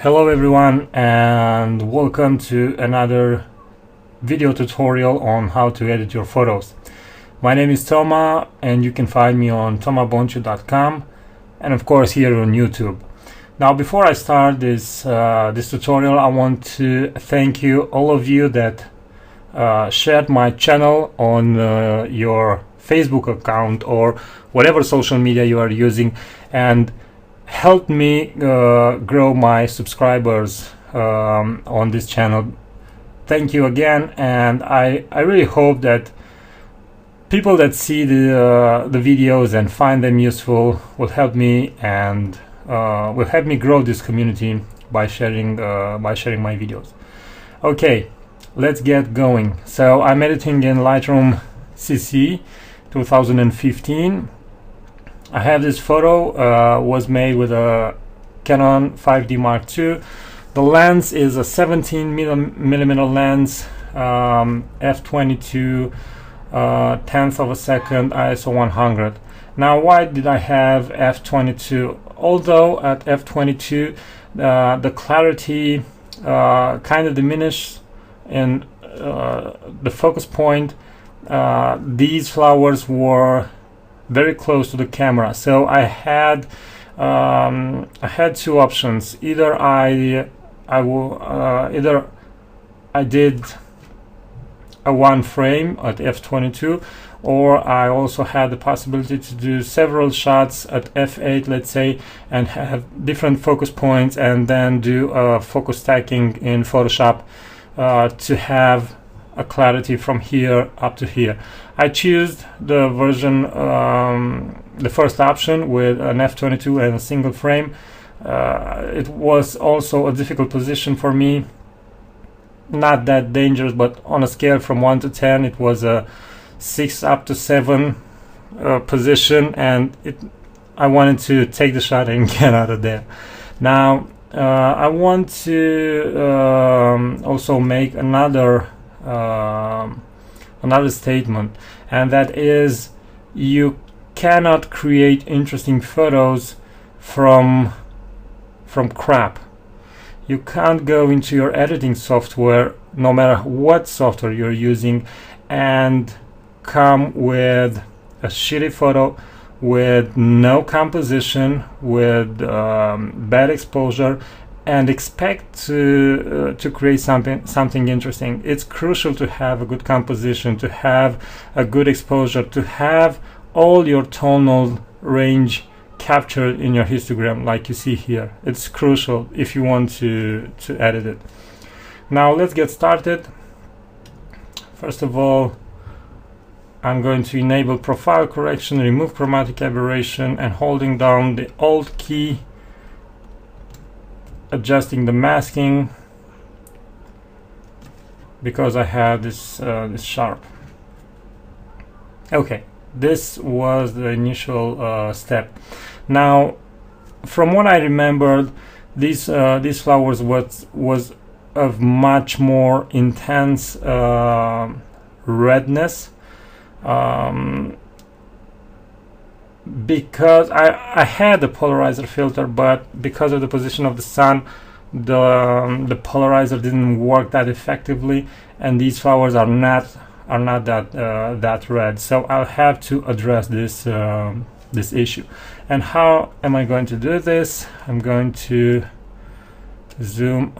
Hello everyone, and welcome to another video tutorial on how to edit your photos. My name is Toma, and you can find me on bonciu.com and of course here on YouTube. Now, before I start this tutorial, I want to thank you, all of you that shared my channel on your Facebook account or whatever social media you are using, and helped me grow my subscribers on this channel. Thank you again, and I really hope that people that see the videos and find them useful will help me and will help me grow this community by sharing my videos. Okay, let's get going. So I'm editing in Lightroom CC 2015. I have this photo, was made with a Canon 5D Mark II. The lens is a 17mm lens, f/22, tenth of a second, ISO 100. Now, why did I have f/22? Although at f/22 the clarity kind of diminished in the focus point, these flowers were very close to the camera, so I had two options. Either I did a one frame at f/22, or I also had the possibility to do several shots at f/8, let's say, and have different focus points, and then do focus stacking in Photoshop to have a clarity from here up to here. I choose the version, the first option with an f/22 and a single frame. It was also a difficult position for me, not that dangerous, but on a scale from 1 to 10 it was a 6 up to 7 position, and I wanted to take the shot and get out of there. Now I want to also make another statement, and that is, you cannot create interesting photos from crap. You can't go into your editing software, no matter what software you're using, and come with a shitty photo with no composition, with bad exposure, and expect to create something interesting. It's crucial to have a good composition, to have a good exposure, to have all your tonal range captured in your histogram, like you see here. It's crucial if you want to edit it. Now let's get started. First of all, I'm going to enable profile correction, remove chromatic aberration, and holding down the Alt key, adjusting the masking, because I have this sharp. Okay, this was the initial step. Now, from what I remembered, these flowers was of much more intense redness, because I had the polarizer filter, but because of the position of the sun, the polarizer didn't work that effectively, and these flowers are not that red. So I'll have to address this issue. And how am I going to do this? I'm going to zoom.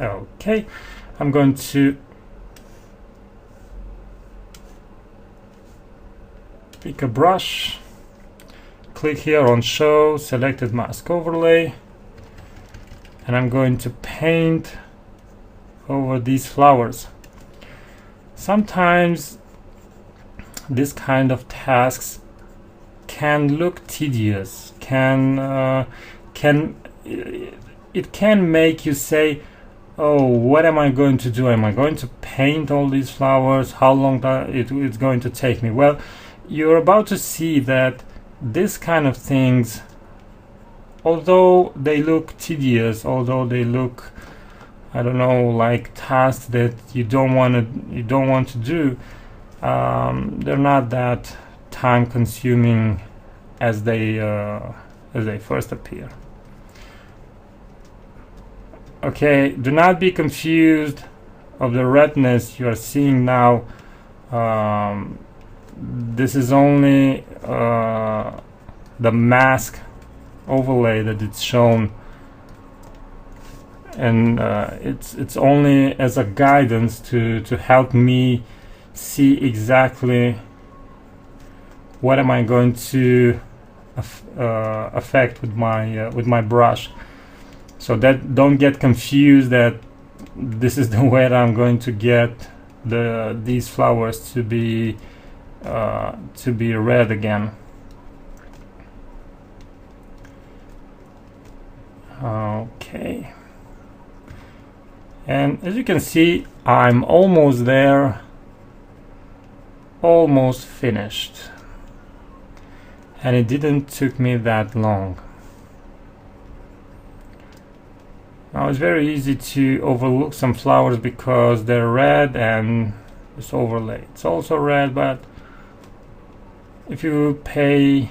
Okay, I'm going to pick a brush, click here on show, selected mask overlay, and I'm going to paint over these flowers. Sometimes this kind of tasks can look tedious, it can make you say, oh, what am I going to do? Am I going to paint all these flowers? How long it's going to take me? Well, you're about to see that this kind of things, although they look tedious, although they look, I don't know, like tasks that you don't want to do, they're not that time consuming as they first appear. Okay, do not be confused of the redness you are seeing now. This is only the mask overlay that it's shown, and it's only as a guidance to help me see exactly what am I going to affect with my brush, so that don't get confused that this is the way that I'm going to get these flowers to be red again. Okay, and as you can see, I'm almost there, almost finished, and it didn't took me that long. Now it's very easy to overlook some flowers because they're red and this overlay it's also red, but if you pay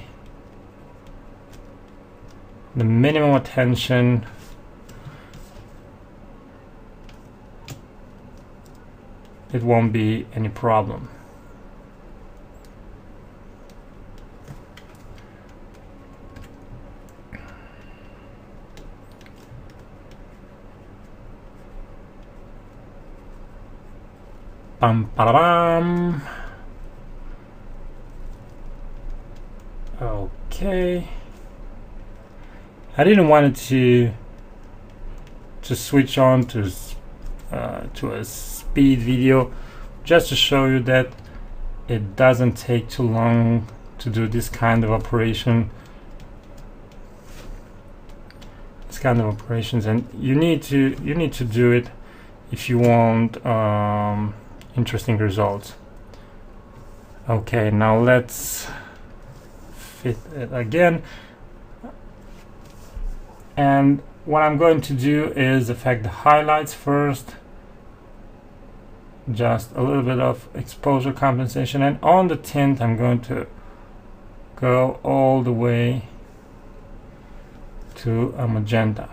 the minimum attention, it won't be any problem. Bam. Okay, I didn't want it to switch on to a speed video, just to show you that it doesn't take too long to do this kind of operation, and you need to do it if you want interesting results. Okay, now let's fit it again, and what I'm going to do is affect the highlights first, just a little bit of exposure compensation, and on the tint I'm going to go all the way to a magenta.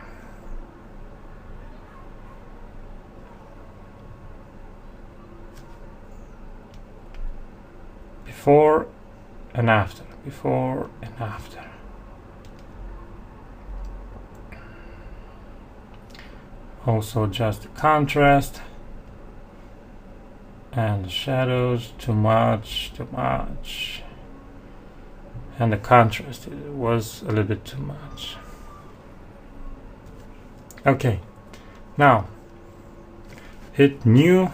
Before and after, before and after. Also just the contrast and the shadows, too much, and the contrast, it was a little bit too much. Okay, now hit new,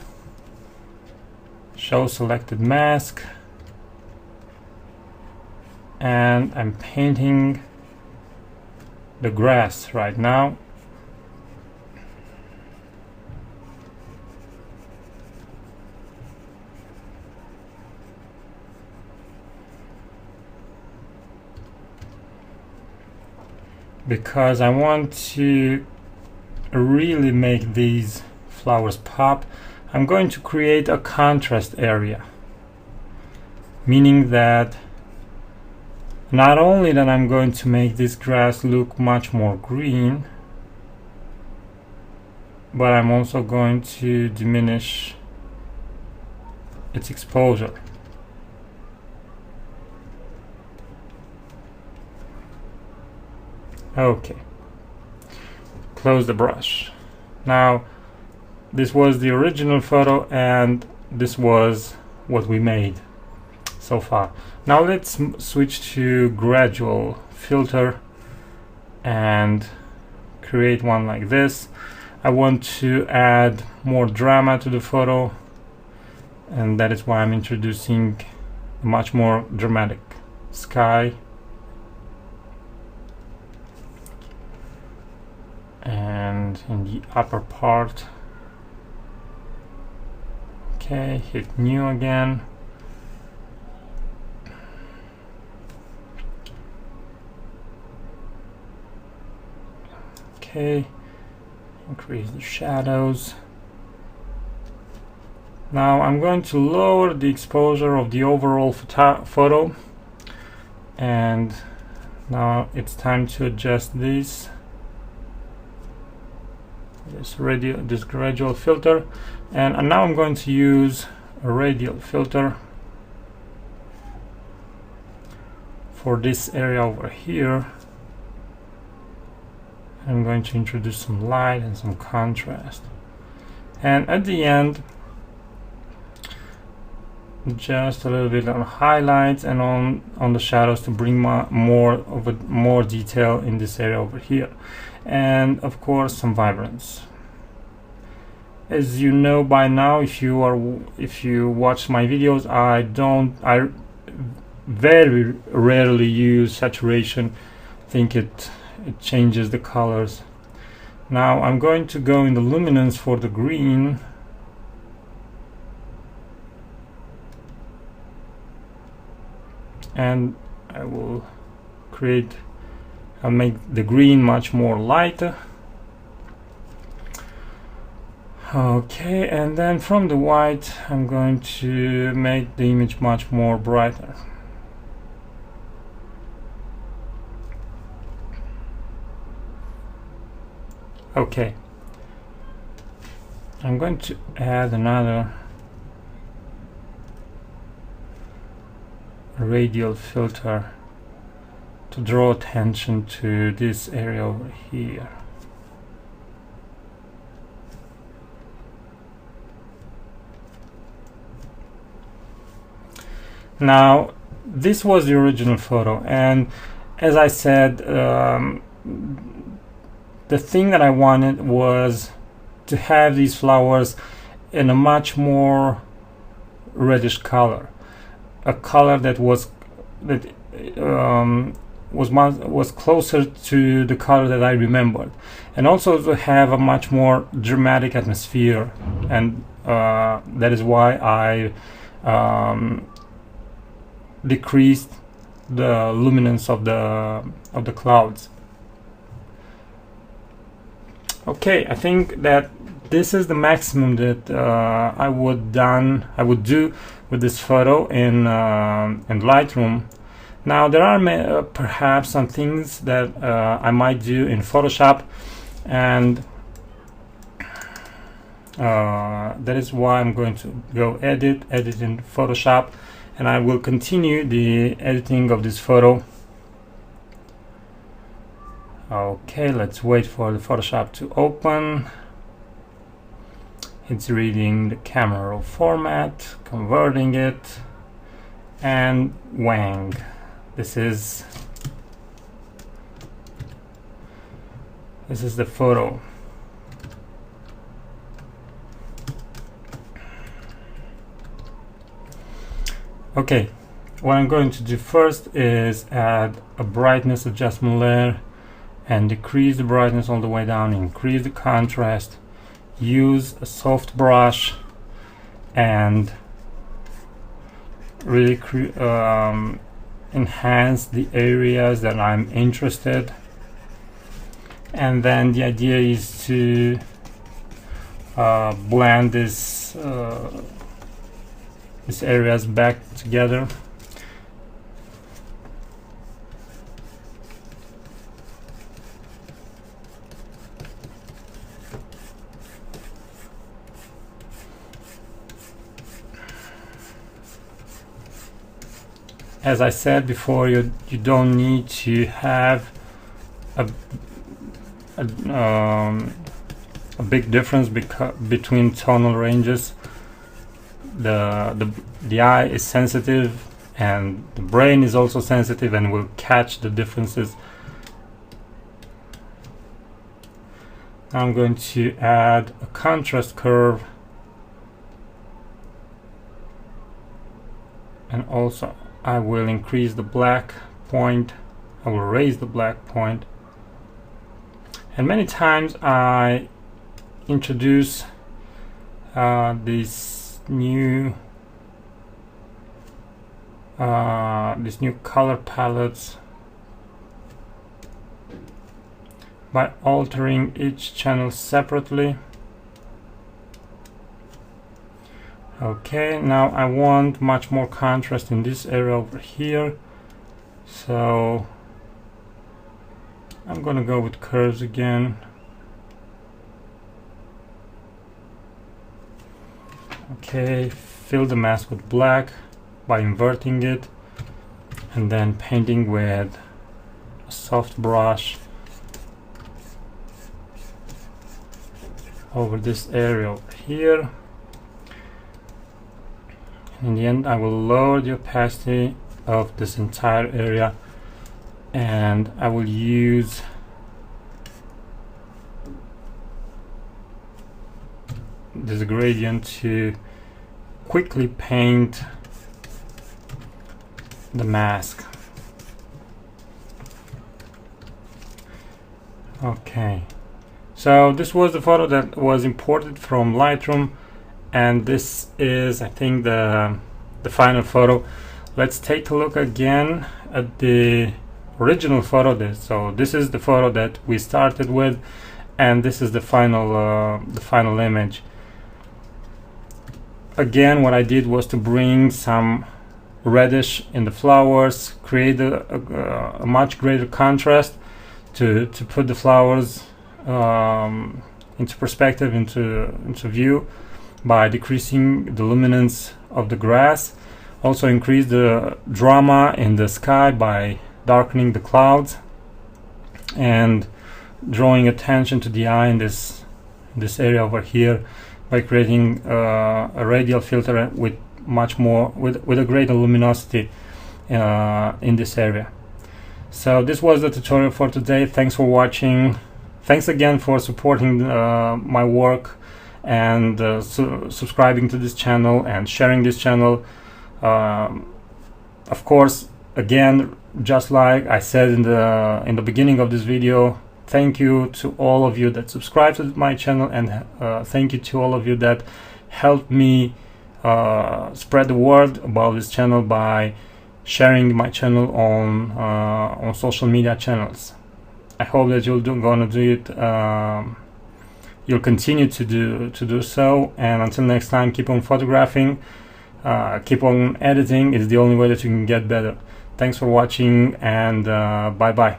show selected mask, and I'm painting the grass right now. Because I want to really make these flowers pop, I'm going to create a contrast area, meaning that not only that I'm going to make this grass look much more green, but I'm also going to diminish its exposure. Okay, close the brush. Now this was the original photo and this was what we made so far. Now let's switch to gradual filter and create one like this. I want to add more drama to the photo, and that is why I'm introducing a much more dramatic sky. And in the upper part, okay, hit new again. Okay, increase the shadows. Now I'm going to lower the exposure of the overall photo and now it's time to adjust this gradual filter, and now I'm going to use a radial filter for this area over here. I'm going to introduce some light and some contrast, and at the end just a little bit on highlights and on the shadows to bring more detail in this area over here, and of course some vibrance. As you know by now, if you watch my videos, I very rarely use saturation. I think it changes the colors. Now I'm going to go in the luminance for the green, and I'll make the green much more lighter. Okay, and then from the white I'm going to make the image much more brighter. Okay, I'm going to add another radial filter to draw attention to this area over here. Now this was the original photo, and as I said, the thing that I wanted was to have these flowers in a much more reddish color, a color that was closer to the color that I remembered, and also to have a much more dramatic atmosphere, and that is why I decreased the luminance of the clouds. Okay, I think that this is the maximum that I would do with this photo in Lightroom. Now there are perhaps some things that I might do in Photoshop, and that is why I'm going to go edit in Photoshop, and I will continue the editing of this photo. Okay, let's wait for the Photoshop to open. It's reading the camera raw format, converting it, and wang. This is the photo. Okay, what I'm going to do first is add a brightness adjustment layer and decrease the brightness all the way down, increase the contrast, use a soft brush, and really enhance the areas that I'm interested. And then the idea is to blend these areas back together. As I said before, you don't need to have a big difference between tonal ranges. The eye is sensitive, and the brain is also sensitive, and will catch the differences. Now I'm going to add a contrast curve, and also I will increase the black point. I will raise the black point, and many times I introduce these new color palettes by altering each channel separately. Okay, now I want much more contrast in this area over here, So I'm gonna go with curves again. Okay, fill the mask with black by inverting it and then painting with a soft brush over this area over here. In the end, I will lower the opacity of this entire area, and I will use this gradient to quickly paint the mask. Okay, so this was the photo that was imported from Lightroom, and this is, I think, the final photo. Let's take a look again at the original photo. So this is the photo that we started with, and this is the final image. Again, what I did was to bring some reddish in the flowers, create a much greater contrast to put the flowers into perspective, into view, by decreasing the luminance of the grass. Also increase the drama in the sky by darkening the clouds and drawing attention to the eye in this area over here by creating a radial filter with with a greater luminosity in this area. So this was the tutorial for today. Thanks for watching. Thanks again for supporting my work and subscribing to this channel and sharing this channel. Of course, again, just like I said in the beginning of this video, thank you to all of you that subscribe to my channel, and thank you to all of you that helped me spread the word about this channel by sharing my channel on social media channels. I hope that gonna do it. You'll continue to do so, and until next time, keep on photographing, keep on editing. It's the only way that you can get better. Thanks for watching, and bye bye.